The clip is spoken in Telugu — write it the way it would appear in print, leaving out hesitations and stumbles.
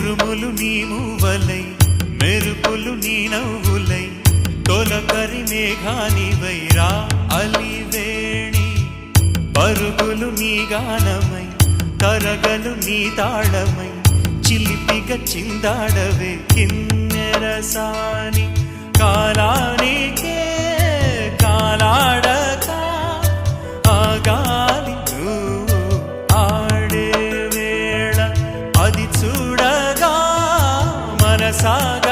ఉరుములు నీ మూవలై మెరుపులు నీ నవ్వులై తొలకరి మేఘానివై రా అలివేణి పరుగులు నీ గానమై తరగలు నీ తాళమై చిలిపిగ చిందాడవే కిన్నెరసాని కాలానికే కాలాడక ఆగాలి నువ్వు ఆడే వేళ అది చూడగా మనసాగ